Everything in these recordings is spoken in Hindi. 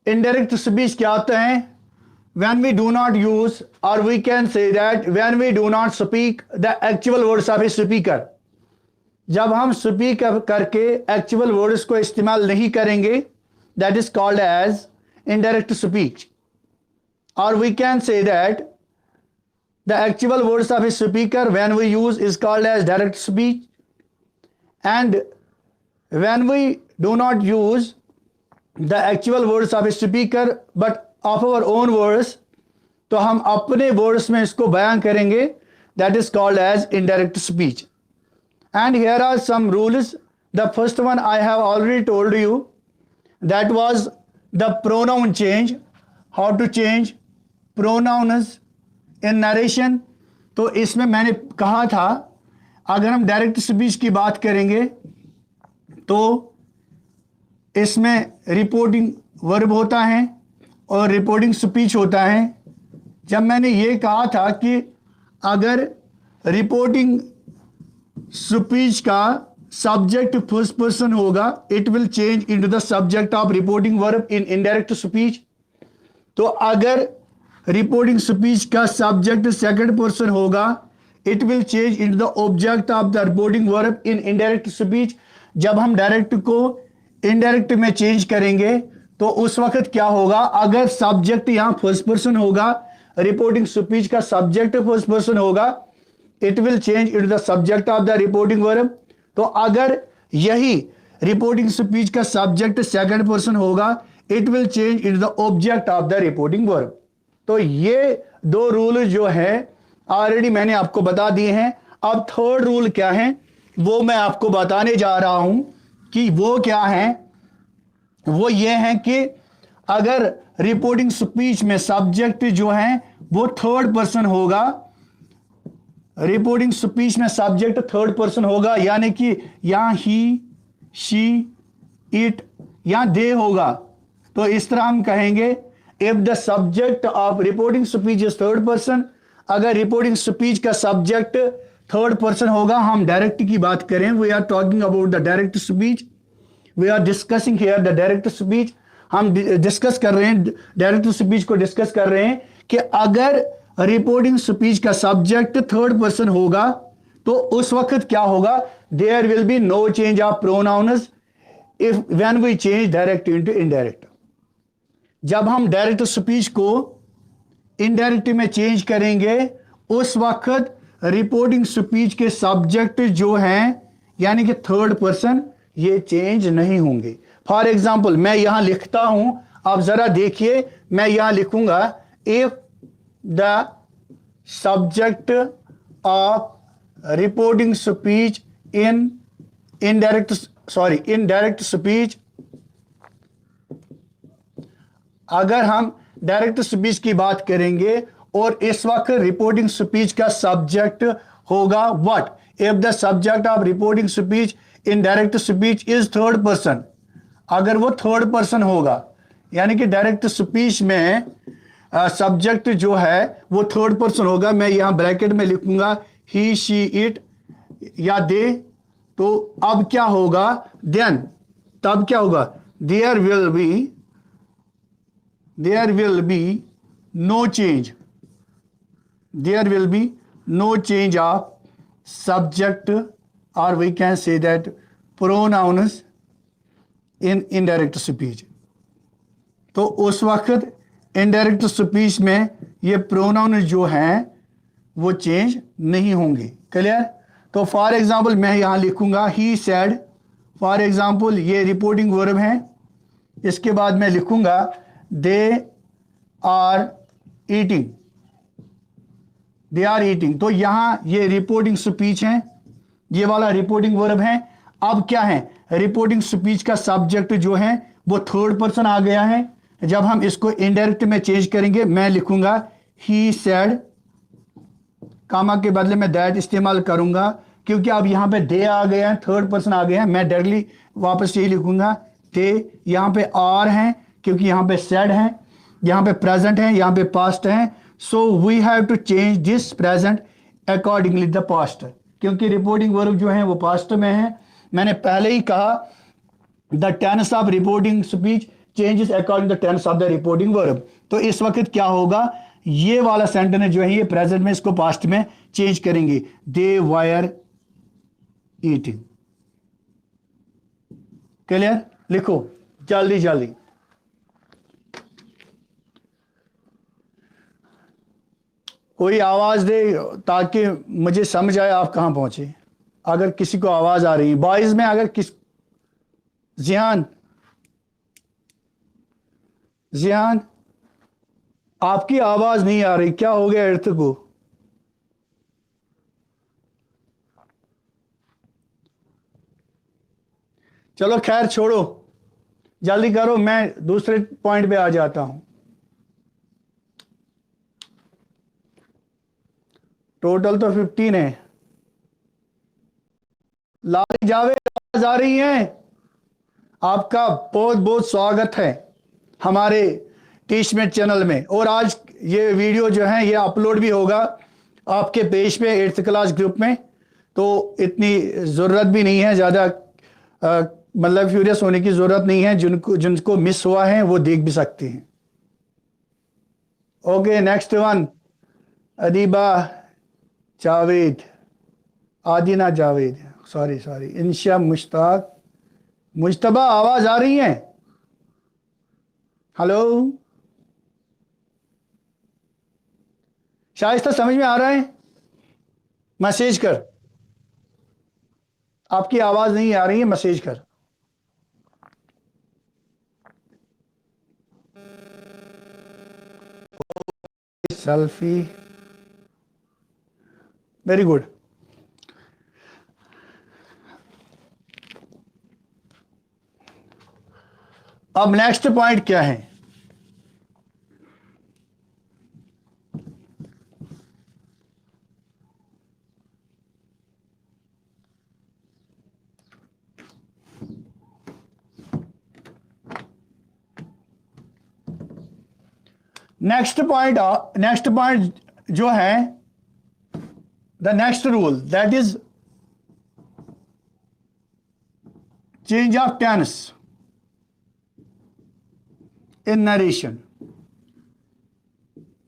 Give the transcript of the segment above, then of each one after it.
इनडायरेक्ट स्पीच क्या होता है? when we do not use, or we can say that when we do not speak the actual words of a speaker, जब हम स्पीक करके एक्चुअल वर्ड्स को इस्तेमाल नहीं करेंगे, that is called as indirect speech. और we can say that the actual words of a speaker when we use is called as direct speech. And when we do not use the actual words of a speaker but of our own words, तो हम अपने वर्ड्स में इसको बयान करेंगे, that is called as indirect speech. And here are some rules. The first one I have already told you, that was the pronoun change. How to change pronouns in narration. तो इसमें मैंने कहा था अगर हम डायरेक्ट स्पीच की बात करेंगे तो इसमें रिपोर्टिंग वर्ब होता है और रिपोर्टिंग स्पीच होता है. जब मैंने ये कहा था कि अगर रिपोर्टिंग स्पीच का सब्जेक्ट फर्स्ट पर्सन होगा, it will change into the subject of reporting verb in indirect speech. तो अगर रिपोर्टिंग स्पीच का सब्जेक्ट सेकंड पर्सन होगा, it will change into the object of the reporting verb in indirect speech. जब हम डायरेक्ट को इनडायरेक्ट में चेंज करेंगे तो उस वक्त क्या होगा? अगर सब्जेक्ट यहां फर्स्ट पर्सन होगा, रिपोर्टिंग स्पीच का सब्जेक्ट फर्स्ट पर्सन होगा, it will change into the subject of the reporting verb. तो अगर यही रिपोर्टिंग स्पीच का सब्जेक्ट सेकंड पर्सन होगा, it will change into the object of the reporting verb. तो ये दो रूल जो है ऑलरेडी मैंने आपको बता दिए हैं. अब थर्ड रूल क्या है वो मैं आपको बताने जा रहा हूं कि वो क्या है. वो ये है कि अगर रिपोर्टिंग स्पीच में सब्जेक्ट जो है वो थर्ड पर्सन होगा, रिपोर्टिंग स्पीच में सब्जेक्ट थर्ड पर्सन होगा, यानी कि यहां ही, शी, इट या दे होगा, तो इस तरह हम कहेंगे if the subject of reporting speech is third person. अगर रिपोर्टिंग स्पीच का सब्जेक्ट थर्ड पर्सन होगा, हम डायरेक्ट की बात करें, we are talking about the direct speech, we are discussing here the direct speech. हम डिस्कस कर रहे हैं, डायरेक्ट स्पीच को डिस्कस कर रहे हैं कि अगर रिपोर्टिंग स्पीच का सब्जेक्ट थर्ड पर्सन होगा तो उस वक्त क्या होगा? There will be no change of pronouns if when we change direct into indirect. जब हम डायरेक्ट स्पीच को इनडायरेक्ट में चेंज करेंगे उस वक्त रिपोर्टिंग स्पीच के सब्जेक्ट जो हैं यानी कि थर्ड पर्सन ये चेंज नहीं होंगे. फॉर एग्जाम्पल मैं यहां लिखता हूं, आप जरा देखिए, मैं यहां लिखूंगा if the subject of reporting speech in direct speech. अगर हम डायरेक्ट स्पीच की बात करेंगे और इस वक्त रिपोर्टिंग स्पीच का सब्जेक्ट होगा what? If the subject of reporting speech in direct speech is third person. अगर वो थर्ड पर्सन होगा यानी कि डायरेक्ट स्पीच में सब्जेक्ट जो है वो थर्ड पर्सन होगा, मैं यहां ब्रैकेट में लिखूंगा ही, शी, इट या दे. तो अब क्या होगा? देन तब क्या होगा? There will be no change, there will be no change of subject और we can say that pronounce in indirect speech. तो उस वक्त इनडायरेक्ट स्पीच में ये प्रोनाउन जो हैं वो चेंज नहीं होंगे. क्लियर? तो फॉर एग्जांपल मैं यहां लिखूंगा ही सेड. फॉर एग्जांपल ये रिपोर्टिंग वर्ब है. इसके बाद मैं लिखूंगा they are eating, they are eating. तो यहां ये रिपोर्टिंग स्पीच है, ये वाला रिपोर्टिंग वर्ब है. अब क्या है? रिपोर्टिंग स्पीच का सब्जेक्ट जो है वो थर्ड पर्सन आ गया है. जब हम इसको इनडायरेक्ट में चेंज करेंगे मैं लिखूंगा ही सेड, कामा के बदले में दैट इस्तेमाल करूंगा क्योंकि अब यहां पे दे आ गया है, थर्ड पर्सन आ गया है. मैं डायरेक्टली वापस यही लिखूंगा दे. यहां पे आर है क्योंकि यहां पे सेड है, यहां पे प्रेजेंट है, यहां पे पास्ट है. So we have to change this present accordingly the past, क्योंकि रिपोर्टिंग वर्ब जो है वो पास्ट में है. मैंने पहले ही कहा the tense of reporting speech changes according the tense of the reporting verb. तो इस वक्त क्या होगा, ये वाला सेंटेंस जो है ये प्रेजेंट में, इसको पास्ट में चेंज करेंगे। दे वायर ईटिंग। क्लियर? लिखो जल्दी जल्दी। कोई आवाज दे ताकि मुझे समझ आए आप कहां पहुंचे। अगर किसी को आवाज आ रही है बॉयज में, अगर किस जियान, जियान आपकी आवाज नहीं आ रही, क्या हो गया अर्थ को? चलो खैर छोड़ो, जल्दी करो, मैं दूसरे पॉइंट पे आ जाता हूं। टोटल तो 15 है। लाली जावेद आवाज आ रही है? आपका बहुत बहुत स्वागत है हमारे टीचमेंट चैनल में। और आज ये वीडियो जो है ये अपलोड भी होगा आपके पेज पे 8th क्लास ग्रुप में। तो इतनी ज़रूरत भी नहीं है ज़्यादा मतलब फ्यूरियस होने की ज़रूरत नहीं है। जिनको मिस हुआ है वो देख भी सकते हैं। Okay next one, Adiba Javed, Adina Javed, sorry Insha Mushtaq, Mushtaba आवाज आ रही है? हेलो शाइस्ता, समझ में आ रहा है? मैसेज कर, आपकी आवाज नहीं आ रही है, मैसेज कर। Selfie, very good. अब नेक्स्ट पॉइंट क्या है? नेक्स्ट पॉइंट जो है, the next rule that is change of tense in narration.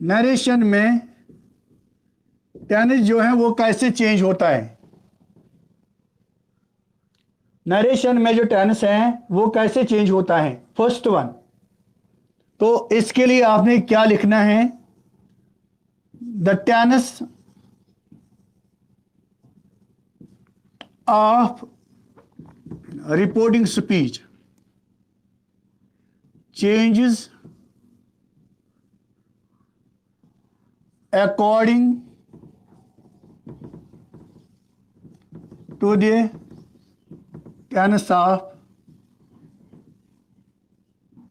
Narration में टेंस जो है वो कैसे चेंज होता है? नरेशन में जो टेंस है वो कैसे चेंज होता है? फर्स्ट वन, तो इसके लिए आपने क्या लिखना है? The tense of reporting speech changes according to the tense of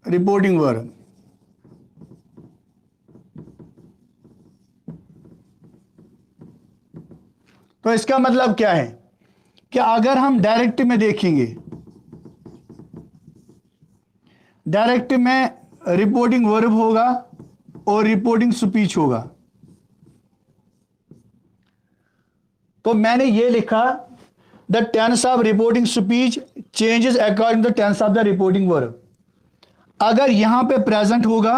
reporting verb। तो इसका मतलब क्या है कि अगर हम डायरेक्ट में देखेंगे, डायरेक्ट में रिपोर्टिंग वर्ब होगा और रिपोर्टिंग स्पीच होगा। तो मैंने ये लिखा the tense of reporting speech changes according the tense of the reporting verb. अगर यहां पे प्रेजेंट होगा,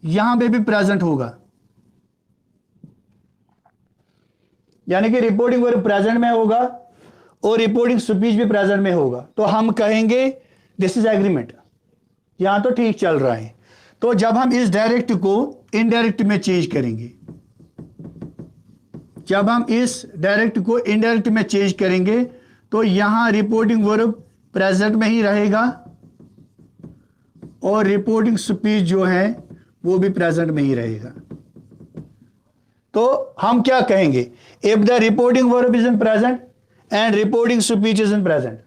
यहां पे भी प्रेजेंट होगा, यानी कि रिपोर्टिंग वर्ब प्रेजेंट में होगा और रिपोर्टिंग स्पीच भी प्रेजेंट में होगा, तो हम कहेंगे दिस इज एग्रीमेंट, यहां तो ठीक चल रहा है। तो जब हम इस डायरेक्ट को इनडायरेक्ट में चेंज करेंगे, जब हम इस डायरेक्ट को इनडायरेक्ट में चेंज करेंगे तो यहां रिपोर्टिंग वर्ब प्रेजेंट में ही रहेगा और रिपोर्टिंग स्पीच जो है वो भी प्रेजेंट में ही रहेगा। तो हम क्या कहेंगे? If the reporting verb is in present and reporting speech is in present,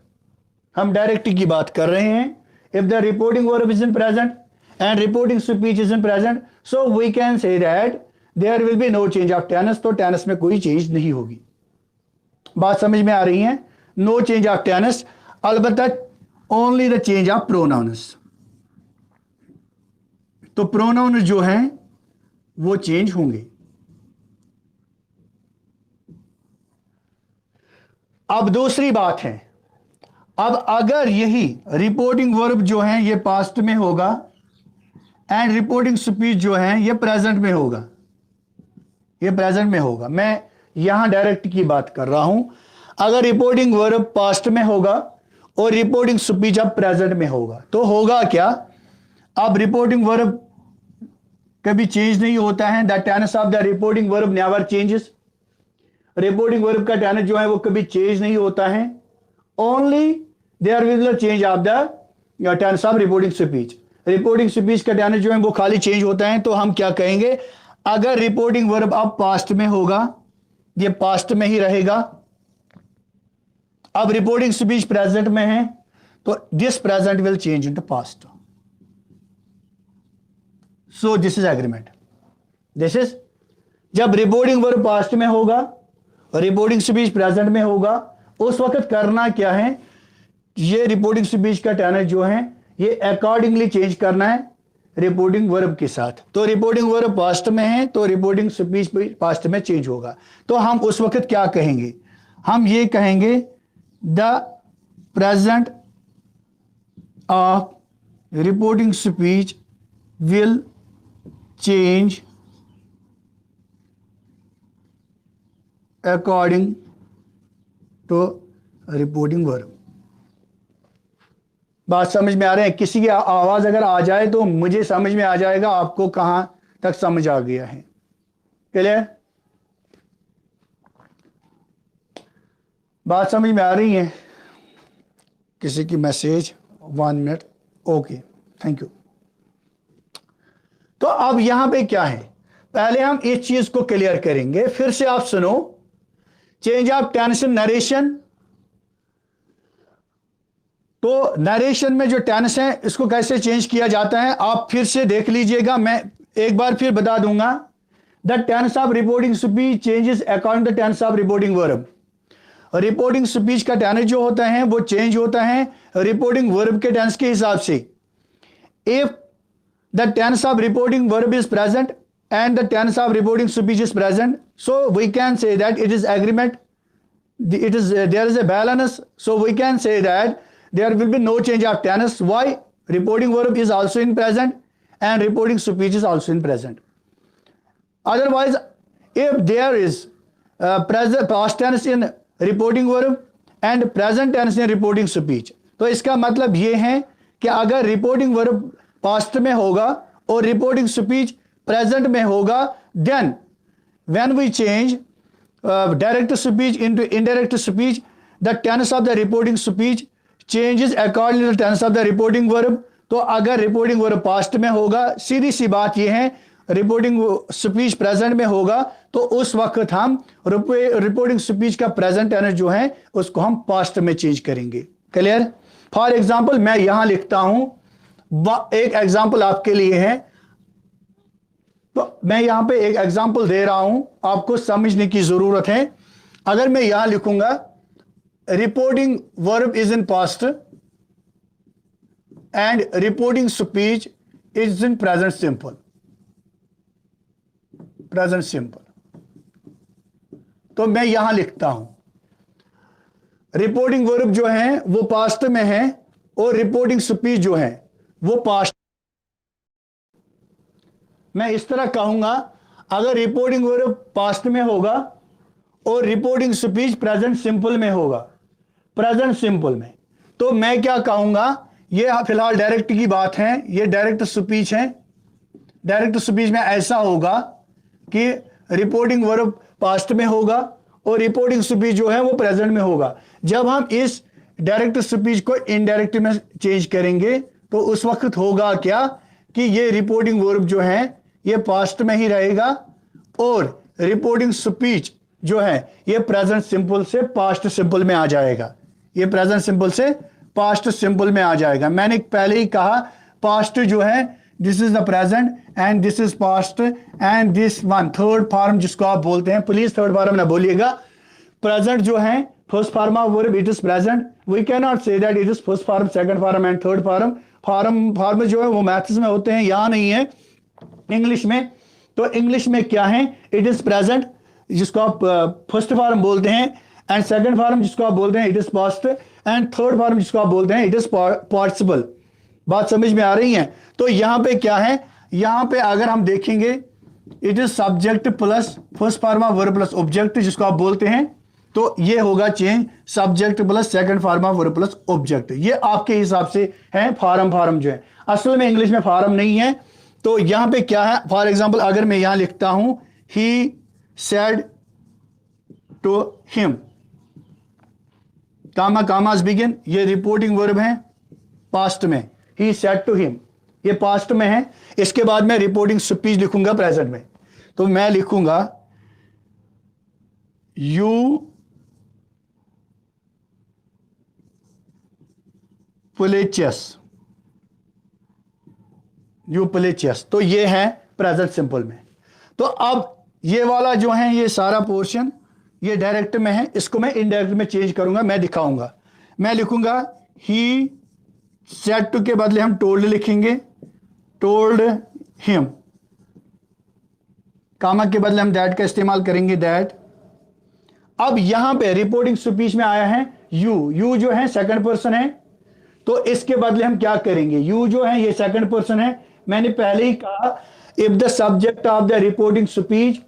हम डायरेक्ट की बात कर रहे हैं। If the reporting verb is in present and reporting speech is in present, so we can say that there will be no change of tense. तो टेंस में कोई चेंज नहीं होगी। बात समझ में आ रही है? नो चेंज ऑफ टेंस, अलबत्ता only the change of pronounce. तो प्रोनाउन जो हैं वो चेंज होंगे। अब दूसरी बात है, अब अगर यही रिपोर्टिंग वर्ब जो है ये पास्ट में होगा एंड रिपोर्टिंग स्पीच जो है ये प्रेजेंट में होगा, ये प्रेजेंट में होगा, मैं यहां डायरेक्ट की बात कर रहा हूं। अगर रिपोर्टिंग वर्ब पास्ट में होगा और रिपोर्टिंग स्पीच अब प्रेजेंट में होगा तो होगा क्या? अब रिपोर्टिंग वर्ब कभी चेंज नहीं होता है, the tense of the reporting verb never changes. Reporting verb का टेंस जो है वो कभी चेंज नहीं होता है, only there will be change of the tense of reporting speech. Reporting speech का टेंस जो है वो खाली चेंज होता है। तो हम क्या कहेंगे, अगर रिपोर्टिंग वर्ब अब पास्ट में होगा ये पास्ट में ही रहेगा, अब रिपोर्टिंग स्पीच प्रेजेंट में है तो this present will change into past. So this is agreement. This is जब रिपोर्टिंग वर्ब पास्ट में होगा और रिपोर्टिंग स्पीच प्रेजेंट में होगा, उस वक्त करना क्या है, ये रिपोर्टिंग स्पीच का टेंस जो है ये अकॉर्डिंगली चेंज करना है रिपोर्टिंग वर्ब के साथ। तो रिपोर्टिंग वर्ब पास्ट में है तो रिपोर्टिंग स्पीच पास्ट में चेंज होगा। तो हम उस वक्त क्या कहेंगे, हम ये कहेंगे the present of reporting speech will change according to reporting verb. बात समझ में आ रहे हैं? किसी की आवाज अगर आ जाए तो मुझे समझ में आ जाएगा आपको कहां तक समझ आ गया है। क्लियर? बात समझ में आ रही है? किसी की message 1 minute, okay, thank you. तो अब यहां पे क्या है, पहले हम इस चीज को क्लियर करेंगे, फिर से आप सुनो। Change of tense in narration, तो नरेशन में जो टेंस है इसको कैसे चेंज किया जाता है आप फिर से देख लीजिएगा, मैं एक बार फिर बता दूंगा। The tense of reporting speech changes according to tense of reporting verb. Reporting speech का टेंस जो होता है वो चेंज होता है रिपोर्टिंग वर्ब के टेंस के हिसाब से। If the tense of reporting verb is present and the tense of reporting speech is present, so we can say that it is agreement, it is there is a balance, so we can say that there will be no change of tense. Why? Reporting verb is also in present and reporting speech is also in present. Otherwise, if there is present past tense in reporting verb and present tense in reporting speech, तो इसका मतलब ये है कि अगर रिपोर्टिंग वर्ब पास्ट में होगा और रिपोर्टिंग स्पीच प्रेजेंट में होगा, then when we change direct speech into indirect speech, the tense of the reporting speech changes according to the tense of the reporting verb. तो अगर रिपोर्टिंग वर्ब पास्ट में होगा, सीधी सी बात यह है, रिपोर्टिंग स्पीच प्रेजेंट में होगा, तो उस वक्त हम रिपोर्टिंग स्पीच का प्रेजेंट टेंस जो है उसको हम पास्ट में चेंज करेंगे। क्लियर? फॉर एग्जाम्पल मैं यहां लिखता हूं, एक एग्जाम्पल आपके लिए है, तो मैं यहां पे एक एग्जांपल दे रहा हूं, आपको समझने की जरूरत है। अगर मैं यहां लिखूंगा reporting verb is in past and reporting speech is in present simple, present simple, तो मैं यहां लिखता हूं रिपोर्टिंग वर्ब जो है वो पास्ट में है और रिपोर्टिंग स्पीच जो है वो पास्ट। मैं इस तरह कहूंगा, अगर रिपोर्टिंग वर्ब पास्ट में होगा और रिपोर्टिंग स्पीच प्रेजेंट सिंपल में होगा, प्रेजेंट सिंपल में, तो मैं क्या कहूंगा, ये फिलहाल डायरेक्ट की बात है, ये डायरेक्ट स्पीच है। डायरेक्ट स्पीच में ऐसा होगा कि रिपोर्टिंग वर्ब पास्ट में होगा और रिपोर्टिंग स्पीच जो है वो प्रेजेंट में होगा। जब हम इस डायरेक्ट स्पीच को इनडायरेक्ट में चेंज करेंगे तो उस वक्त होगा क्या कि ये रिपोर्टिंग वर्ब जो है ये पास्ट में ही रहेगा और रिपोर्टिंग स्पीच जो है ये प्रेजेंट सिंपल से पास्ट सिंपल में आ जाएगा। ये प्रेजेंट सिंपल से पास्ट सिंपल में आ जाएगा। मैंने पहले ही कहा पास्ट जो है this is the present and this is past and this one third form जिसको आप बोलते हैं, प्लीज थर्ड फॉर्म ना बोलिएगा। प्रेजेंट जो है first form of verb it is present, we can not say that it is first form, second form and third form. Form जो है वो मैथ्स में होते हैं, यहां नहीं है इंग्लिश में। तो इंग्लिश में क्या है, इट इज प्रेजेंट जिसको आप फर्स्ट फॉर्म बोलते हैं एंड सेकंड फॉर्म जिसको आप बोलते हैं it is past, and third form जिसको आप बोलते हैं इट इज पार्टिसिपल। बात समझ में आ रही है? तो यहां पे क्या है, यहां पे अगर हम देखेंगे it is subject plus first form of verb plus object जिसको आप बोलते हैं, तो ये होगा change subject plus second form of verb plus object. ये आपके हिसाब से है फॉर्म जो है, असल में इंग्लिश में फॉर्म नहीं है। तो यहां पे क्या है, फॉर एग्जांपल अगर मैं यहां लिखता हूं he said to him, commas begin, ये रिपोर्टिंग वर्ब है पास्ट में, ही सेड टू हिम ये पास्ट में है। इसके बाद मैं रिपोर्टिंग स्पीच लिखूंगा प्रेजेंट में, तो मैं लिखूंगा you play chess, you play chess, तो ये है प्रेजेंट सिंपल में। तो अब ये वाला जो है ये सारा पोर्शन ये डायरेक्ट में है, इसको मैं इनडायरेक्ट में चेंज करूंगा, मैं दिखाऊंगा। मैं लिखूंगा ही सेड टू के बदले हम टोल्ड लिखेंगे, टोल्ड हिम, कामा के बदले हम दैट का इस्तेमाल करेंगे, दैट। अब यहां पे रिपोर्टिंग स्पीच में आया है यू जो है सेकंड पर्सन है, तो इसके बदले हम क्या करेंगे, यू जो है ये सेकंड पर्सन है। मैंने पहले ही कहा if the subject of the reporting speech,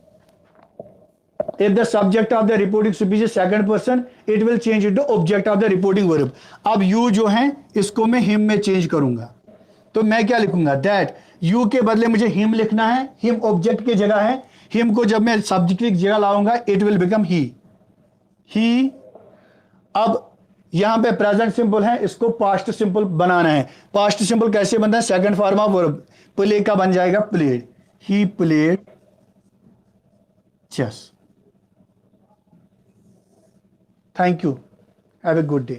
if the subject of the reporting speech is second person it will change into object of the reporting verb। अब you जो है इसको मैं him में चेंज करूंगा, तो मैं क्या लिखूंगा, that you के बदले मुझे him लिखना है, him object की जगह है, him को जब मैं subject की जगह लाऊंगा it will become he। अब यहां पे प्रेजेंट सिंपल है, इसको पास्ट सिंपल बनाना है। पास्ट सिंपल कैसे बनता है, second form of verb, play का बन जाएगा played, he played chess. Thank you. Have a good day.